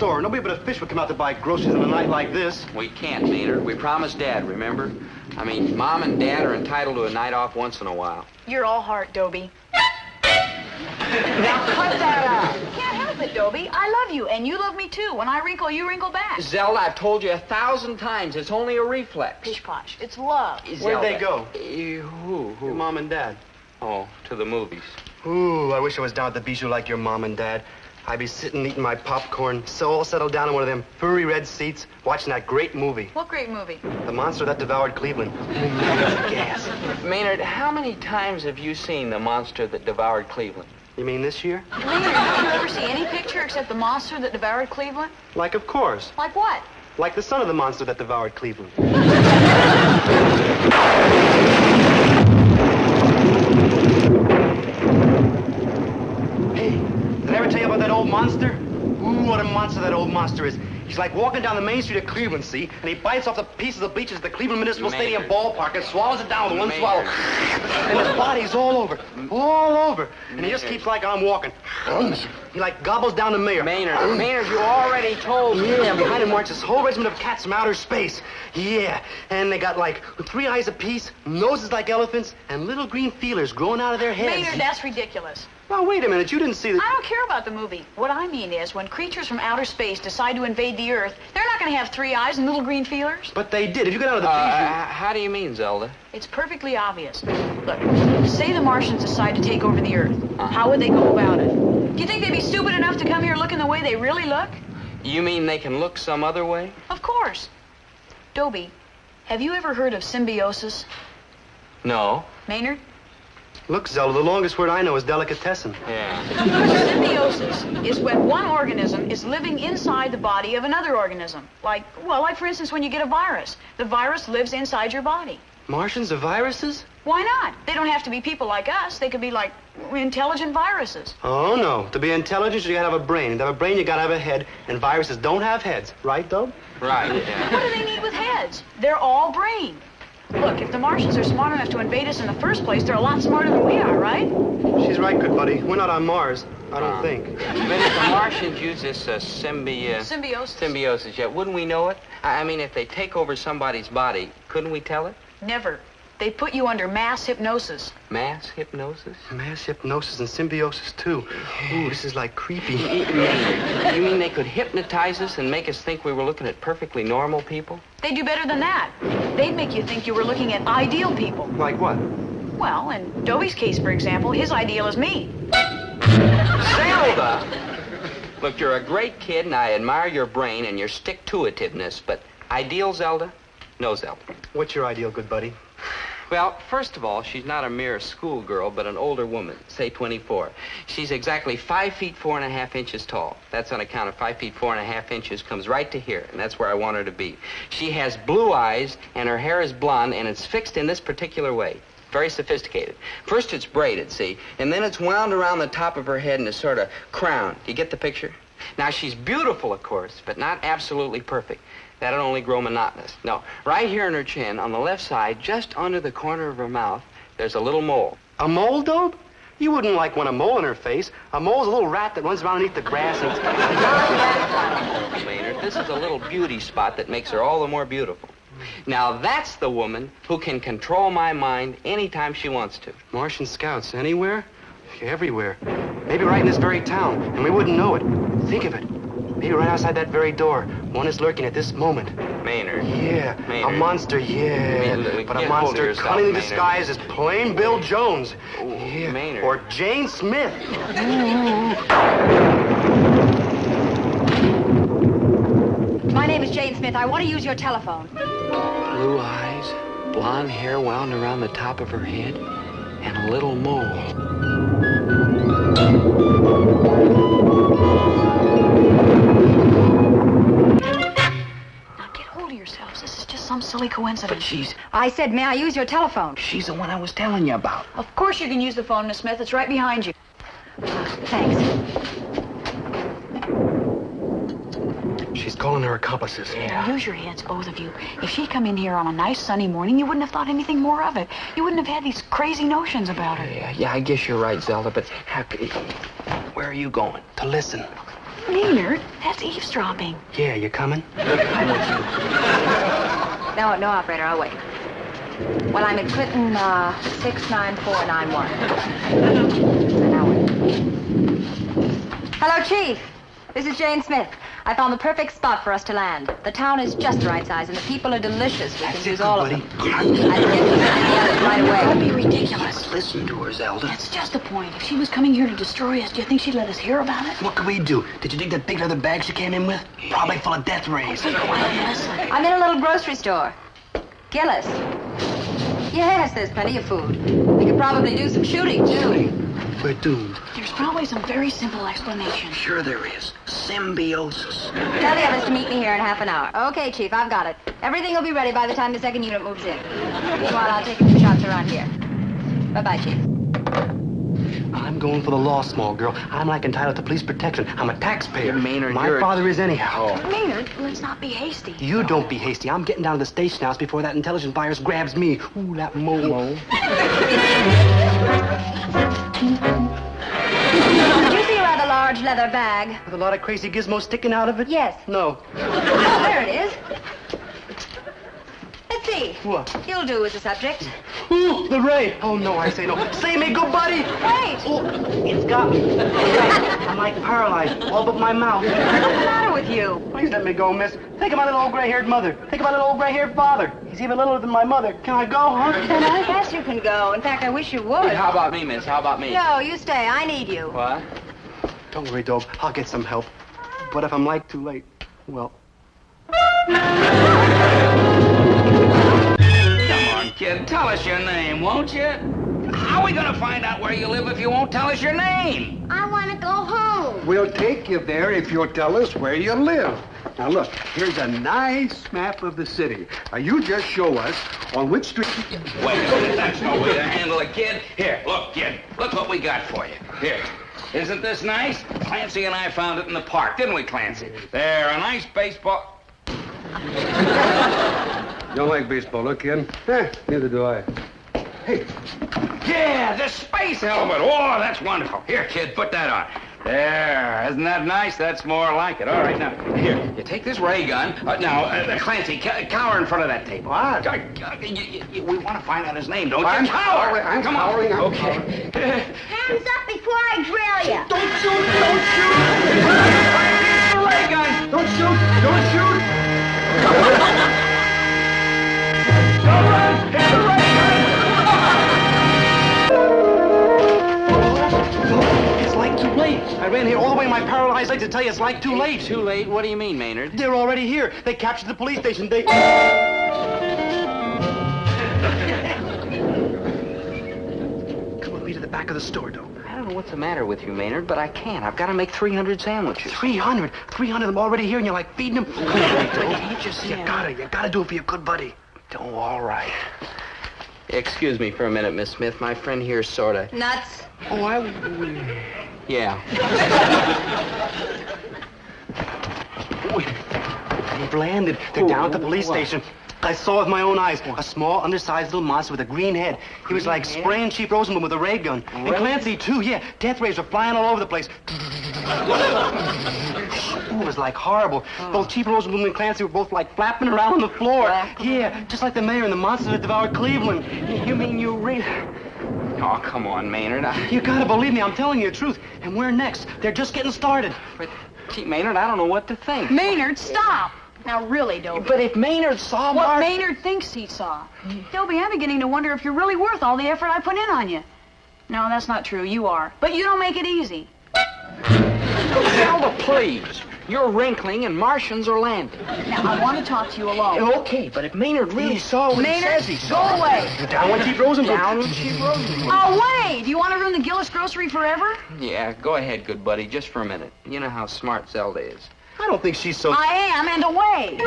store. Nobody but a fish would come out to buy groceries on a night like this. We can't, Maynard. We promised Dad, remember? I mean, Mom and Dad are entitled to a night off once in a while. You're all heart, Dobie. Now cut that out. Can't help it, Dobie. I love you, and you love me too. When I wrinkle, you wrinkle back. Zelda, I've told you 1,000 times. It's only a reflex. Pish-posh. It's love. Where'd they go? Who? Your mom and dad. Oh, to the movies. Ooh, I wish I was down at the Bijou like your mom and dad. I'd be sitting eating my popcorn, so all settled down in one of them furry red seats, watching that great movie. What great movie? The Monster That Devoured Cleveland. Gas. Maynard, how many times have you seen The Monster That Devoured Cleveland? You mean this year? Maynard, did you ever see any picture except the monster that devoured Cleveland? Like, of course. Like what? Like the son of the monster that devoured Cleveland. Hey, did I ever tell you about that old monster? Ooh, what a monster that old monster is. He's like walking down the main street of Cleveland, see? And he bites off the piece of the bleachers at the Cleveland Municipal Stadium ballpark and swallows it down with one swallow. And his body's all over. And he just keeps like I'm walking. He like gobbles down the mayor. Maynard, you already told me. Yeah, and behind him marches this whole regiment of cats from outer space. Yeah, and they got like 3 eyes apiece, noses like elephants, and little green feelers growing out of their heads. Maynard, that's ridiculous. Now, wait a minute, you didn't see the... I don't care about the movie. What I mean is, when creatures from outer space decide to invade the Earth, they're not going to have 3 eyes and little green feelers. But they did. If you go down to the Bijou... How do you mean, Zelda? It's perfectly obvious. Look, say the Martians decide to take over the Earth. How would they go about it? Do you think they'd be stupid enough to come here looking the way they really look? You mean they can look some other way? Of course. Dobie, have you ever heard of symbiosis? No. Maynard? Look, Zelda, the longest word I know is delicatessen. Yeah. Symbiosis is when one organism is living inside the body of another organism. Like for instance, when you get a virus. The virus lives inside your body. Martians are viruses? Why not? They don't have to be people like us. They could be like intelligent viruses. Oh, no. To be intelligent, you gotta have a brain. To have a brain, you gotta have a head. And viruses don't have heads. Right, Dob? Right, yeah. What do they need with heads? They're all brain. Look, if the Martians are smart enough to invade us in the first place, they're a lot smarter than we are, right? She's right, good buddy. We're not on Mars. I don't think. But if the Martians use this symbiosis, yeah, wouldn't we know it? I mean, if they take over somebody's body, couldn't we tell it? Never. They put you under mass hypnosis. Mass hypnosis? Mass hypnosis and symbiosis, too. Ooh, this is like creepy. You mean they could hypnotize us and make us think we were looking at perfectly normal people? They do better than that. They'd make you think you were looking at ideal people. Like what? Well, in Dobie's case, for example, his ideal is me. Zelda! Look, you're a great kid, and I admire your brain and your stick-to-itiveness, but ideal, Zelda? No, Zelda. What's your ideal, good buddy? Well, first of all, she's not a mere schoolgirl, but an older woman, say 24. She's exactly 5 feet 4.5 inches tall. That's on account of 5 feet 4.5 inches comes right to here, and that's where I want her to be. She has blue eyes, and her hair is blonde, and it's fixed in this particular way. Very sophisticated. First it's braided, see, and then it's wound around the top of her head in a sort of crown. Do you get the picture? Now, she's beautiful, of course, but not absolutely perfect. That'd only grow monotonous. No, right here in her chin, on the left side, just under the corner of her mouth, there's a little mole. A mole, Dob? You wouldn't like want a mole in her face. A mole's a little rat that runs around underneath the grass and... Maynard, this is a little beauty spot that makes her all the more beautiful. Now, that's the woman who can control my mind anytime she wants to. Martian scouts, anywhere? Everywhere. Maybe right in this very town, and we wouldn't know it. Think of it. Maybe right outside that very door. One is lurking at this moment. Maynard. Yeah, Maynard. A monster, yeah. Maynard, but a monster yourself, cunningly Maynard. disguised as plain Bill Jones. Ooh, yeah. Maynard. Or Jane Smith. My name is Jane Smith. I want to use your telephone. Blue eyes, blonde hair wound around the top of her head, and a little mole. Yourselves. This is just some silly coincidence. But I said, may I use your telephone? she's the one I was telling you about. Of course you can use the phone, Miss Smith. It's right behind you. Thanks. She's calling her accomplices. Now, use your heads, both of you. If she'd come in here on a nice sunny morning, you wouldn't have thought anything more of it. You wouldn't have had these crazy notions about her. Yeah, I guess you're right, Zelda, but where are you going? To listen. Maynard, that's eavesdropping. Yeah, you coming? No, operator, I'll wait. Well, I'm at Clinton 69491. Now wait. Hello, Chief. This is Jane Smith. I found the perfect spot for us to land. The town is just the right size, and the people are delicious. We can use all of them. I can get you the others right away. That'd be ridiculous. Listen to her, Zelda. That's just the point. If she was coming here to destroy us, do you think she'd let us hear about it? What could we do? Did you dig that big leather bag she came in with? Probably full of death rays. Quiet, listen. I'm in a little grocery store. Gillis. Yes, there's plenty of food. We could probably do some shooting, too. We're doomed. There's probably some very simple explanation. Sure there is. Symbiosis. Tell the others to meet me here in half an hour. Okay, Chief, I've got it. Everything will be ready by the time the second unit moves in. Meanwhile, I'll take a few shots around here. Bye-bye, Chief. I'm going for the law, small girl. I'm like entitled to police protection. I'm a taxpayer. Maynard, My father is anyhow. Maynard, let's not be hasty. You don't be hasty. I'm getting down to the station house before that intelligence virus grabs me. Ooh, that Momo. Did you see a rather large leather bag? With a lot of crazy gizmos sticking out of it? Yes. No. Oh, there it is. Let's see. What? You'll do as a subject. Ooh, the ray. Oh, no, I say no. Say me good, buddy. Wait. Oh, it's got me. I'm like paralyzed, all but my mouth. What's the matter with you? Please let me go, miss. Think of my little old gray-haired mother. Think of my little old gray-haired father. He's even littler than my mother. Can I go, huh? Then I guess you can go. In fact, I wish you would. How about me, miss? How about me? No, you stay. I need you. What? Don't worry, Dobe. I'll get some help. But if I'm like too late, well... Come on, kid, tell us your name, won't you? How are we gonna find out where you live if you won't tell us your name? I want to go home. We'll take you there if you'll tell us where you live. Now, look, here's a nice map of the city. Now, you just show us on which street... Wait a minute, that's no way to handle a kid. Here, look, kid, look what we got for you. Here. Isn't this nice? Clancy and I found it in the park, didn't we, Clancy? There, a nice baseball... You don't like baseball, look, kid? Neither do I. Hey. Yeah, the space helmet. Oh, that's wonderful. Here, kid, put that on. There, isn't that nice? That's more like it. All right, now, here, you take this ray gun. Clancy, cower in front of that table. What? We want to find out his name, don't I'm you? Cower. I'm Come cowering. on. I'm Okay. Hands up before I drill you. Don't shoot! Don't shoot! The ray gun. Don't shoot! Don't shoot! Don't run. Hit the ray It's like too late. I ran here all the way in my paralyzed leg to tell you it's like too late. Too late? What do you mean, Maynard? They're already here. They captured the police station. They... Come with me to the back of the store, Doe. I don't know what's the matter with you, Maynard, but I can't. I've got to make 300 sandwiches. 300 of them already here, and you're like feeding them. Come on, Doe. Can't you see? You gotta do it for your good buddy. Oh, all right. Excuse me for a minute, Miss Smith. My friend here's sort of... Nuts. Oh, Yeah. They've landed. They're down at the police station. I saw with my own eyes a small, undersized little monster with a green head. He was like spraying Chief Rosenblum with a ray gun. And Clancy, too, yeah. Death rays were flying all over the place. Ooh, it was like horrible. Both Chief Rosenblum and Clancy were both like flapping around on the floor. Yeah, just like the mayor and the monster that devoured Cleveland. You mean you really... Oh, come on, Maynard. You gotta believe me, I'm telling you the truth. And we're next. They're just getting started. But, gee, Maynard, I don't know what to think. Maynard, stop. Now, really, Dobie. But if Maynard saw What Maynard thinks he saw. Dobie, I'm beginning to wonder if you're really worth all the effort I put in on you. No, that's not true. You are. But you don't make it easy. Zelda, please. You're wrinkling and Martians are landing. Now, I want to talk to you alone. Okay, but if Maynard really saw what he Maynard, says he go saw... away. Down with Chief Rosenblum. Down with Chief Rosenblum. Oh, wait. Do you want to ruin the Gillis grocery forever? Yeah, go ahead, good buddy, just for a minute. You know how smart Zelda is. I don't think she's so... I am, and away.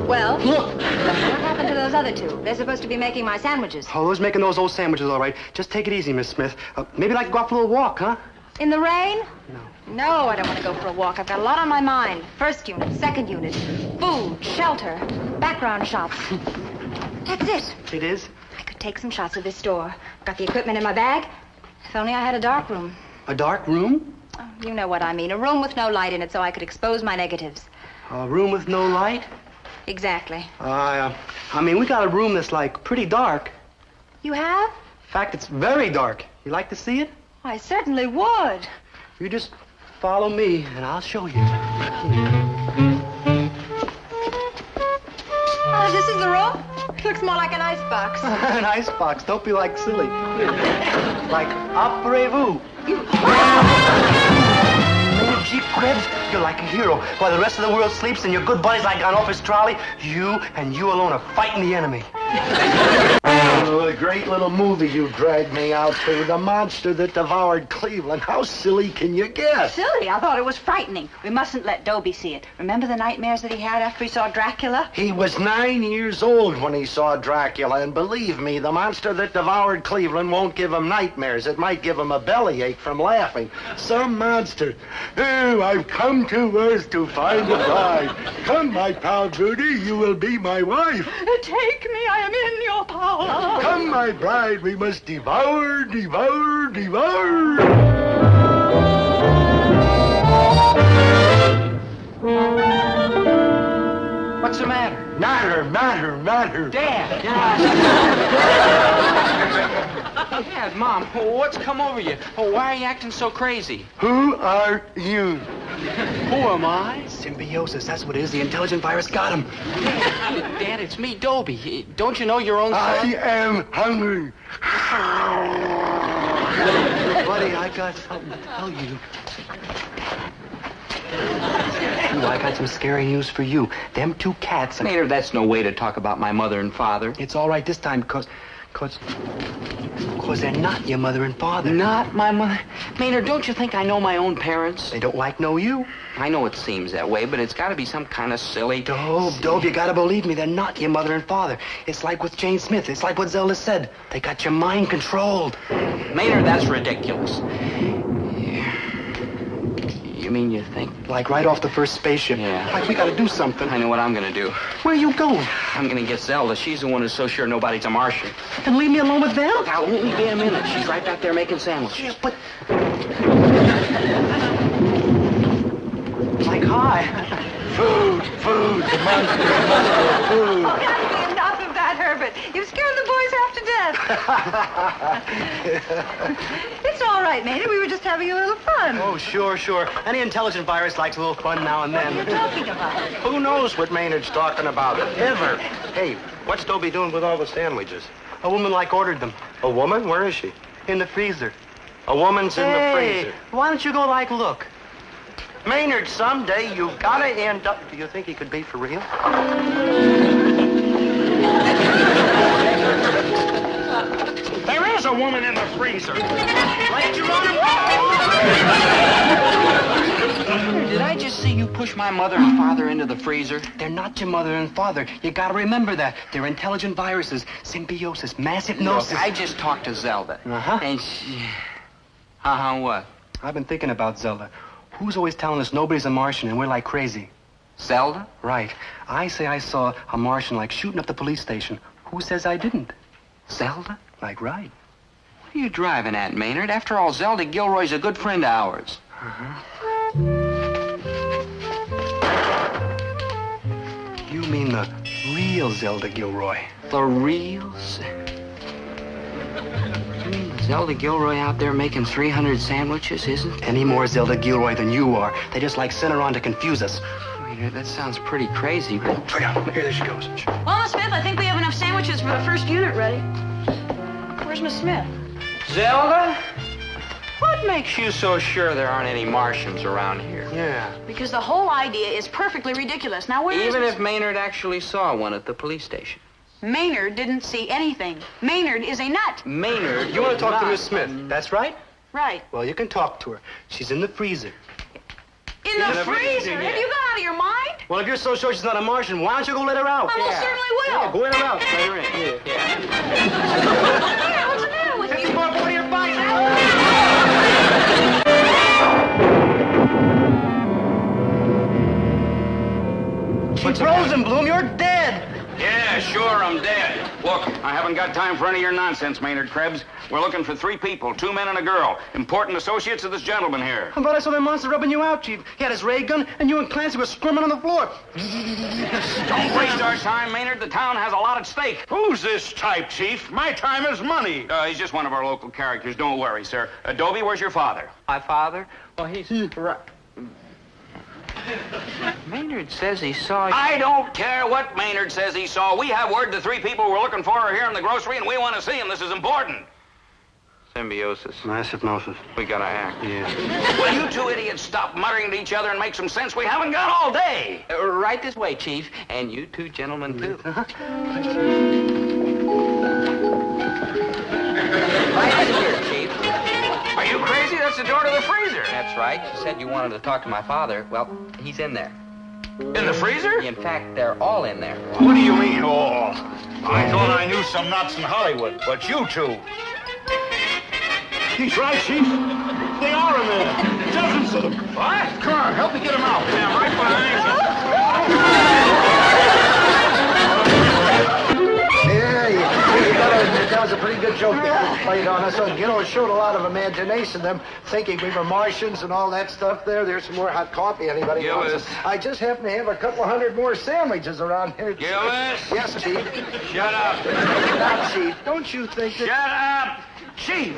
Well, what happened to those other two? They're supposed to be making my sandwiches. Oh, who's making those old sandwiches, all right? Just take it easy, Miss Smith. Maybe like to go out for a little walk, huh? In the rain? No. No, I don't want to go for a walk. I've got a lot on my mind. First unit, second unit, food, shelter, background shots. That's it. It is? I could take some shots of this store. Got the equipment in my bag. If only I had a dark room. A dark room? Oh, you know what I mean. A room with no light in it so I could expose my negatives. A room with no light? Exactly. I mean, we got a room that's, like, pretty dark. You have? In fact, it's very dark. You like to see it? I certainly would. You just follow me, and I'll show you. Oh, this is the room? Looks more like an icebox. An icebox. Don't be like silly. Like, après-vous. Jeep cribs, you're like a hero. While the rest of the world sleeps and your good buddies like on off his trolley, you and you alone are fighting the enemy. Oh, a great little movie you dragged me out to. The monster that devoured Cleveland. How silly can you get? Silly? I thought it was frightening. We mustn't let Dobie see it. Remember the nightmares that he had after he saw Dracula? He was 9 years old when he saw Dracula, and believe me, the monster that devoured Cleveland won't give him nightmares. It might give him a bellyache from laughing. Some monster. Oh, I've come to Earth to find a bride. Come, my proud Rudy, you will be my wife. Take me, I am in your power. Come, my bride, we must devour, devour, devour. What's the matter? Matter. Dad! Dad, Mom, what's come over you? Why are you acting so crazy? Who are you? Who am I? Symbiosis, that's what it is. The intelligent virus got him. Dad, it's me, Dobie. Don't you know your own son? I am hungry. Buddy, I got something to tell you. Ooh, I got some scary news for you. Them two cats... Maynard, that's no way to talk about my mother and father. It's all right this time, because they're not your mother and father. Not my mother? Maynard, don't you think I know my own parents? They don't know you. I know it seems that way, but it's got to be some kind of silly... Dobe, you got to believe me. They're not your mother and father. It's like with Jane Smith. It's like what Zelda said. They got your mind controlled. Maynard, that's ridiculous. You mean you think? Like right off the first spaceship. Yeah. Like we got to do something. I know what I'm going to do. Where are you going? I'm going to get Zelda. She's the one who's so sure nobody's a Martian. And leave me alone with them? I'll only be a minute. She's right back there making sandwiches. Yeah, but... Like, hi. Food, the monster, food. Oh, enough of that, Herbert. You've scared the boys half to death. It's all right, Maynard. We were just having a little fun. Oh, sure. Any intelligent virus likes a little fun now and What then. are you talking about? Who knows what Maynard's talking about? Ever. Hey, what's Dobie doing with all the sandwiches? A woman ordered them. A woman? Where is she? In the freezer. A woman's in the Hey, freezer. why don't you go look? Maynard, someday you gotta end up... Do you think he could be for real? There is a woman in the freezer. Did I just see you push my mother and father into the freezer? They're not your mother and father. You gotta remember that. They're intelligent viruses, symbiosis, mass hypnosis. Look, I just talked to Zelda. Uh-huh. And she... what? I've been thinking about Zelda. Who's always telling us nobody's a Martian and we're like crazy? Zelda? Right. I say I saw a Martian like shooting up the police station. Who says I didn't? Zelda? Like, right. What are you driving at, Maynard? After all, Zelda Gilroy's a good friend of ours. You mean the real Zelda Gilroy? The real... Zelda Gilroy out there making 300 sandwiches, isn't it? Any more Zelda Gilroy than you are. They just like sent her on to confuse us. Maynard, that sounds pretty crazy, but... Oh, yeah, here she goes. Well, Miss Smith, I think we have enough sandwiches for the first unit ready. Where's Miss Smith? Zelda? What makes you so sure there aren't any Martians around here? Yeah. Because the whole idea is perfectly ridiculous. Now, where is Even Miss... if Maynard actually saw one at the police station. Maynard didn't see anything. Maynard is a nut. Maynard... You want to talk to not- Miss Smith? That's right? Right. Well, you can talk to her. She's in the freezer. In the freezer? Have you gone out of your mind? Well, if you're so sure she's not a Martian, why don't you go let her out? I most certainly will. Yeah, go let her out. Let her in. Yeah. Here, what's the matter with you? More for your bite. She's frozen, Bloom. You're dead. Yeah, sure, I'm dead. Look, I haven't got time for any of your nonsense, Maynard Krebs. We're looking for 3 people, 2 men and a girl. Important associates of this gentleman here. But I saw that monster rubbing you out, Chief. He had his ray gun, and you and Clancy were squirming on the floor. Don't waste our time, Maynard. The town has a lot at stake. Who's this type, Chief? My time is money. He's just one of our local characters. Don't worry, sir. Dobie, where's your father? My father? Well, he's... Right. Maynard says he saw you. I don't care what Maynard says he saw. We have word the 3 people we're looking for are here in the grocery, and we want to see them. This is important. Symbiosis. Nice hypnosis. We gotta act. Yeah. Will you 2 idiots stop muttering to each other and make some sense? We haven't got all day. Right this way, Chief. And you 2 gentlemen, too. Right in here, Chief. Are you crazy? That's the door to the freezer. That's right. You said you wanted to talk to my father. Well, he's in there. In the freezer? In fact, they're all in there. What do you mean, all? I thought I knew some nuts in Hollywood, but you 2. He's right, Chief. They are in there. Dozens of them. What? Come on, help me get him out. I'm right behind you. Yeah, you gotta admit, that was a pretty good joke that played on us. You know, it showed a lot of imagination, them thinking we were Martians and all that stuff there. There's some more hot coffee, anybody Gillis. wants? I just happen to have a couple hundred more sandwiches around here. Gillis? Yes, Chief. Shut up. Shut up, Chief. Don't you think that... Shut up. Chief,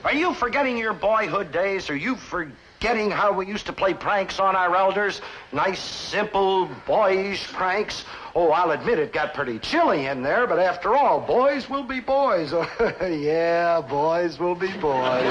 are you forgetting your boyhood days? Are you forgetting how we used to play pranks on our elders? Nice, simple, boyish pranks? Oh, I'll admit it got pretty chilly in there, but after all, boys will be boys. Yeah, boys will be boys.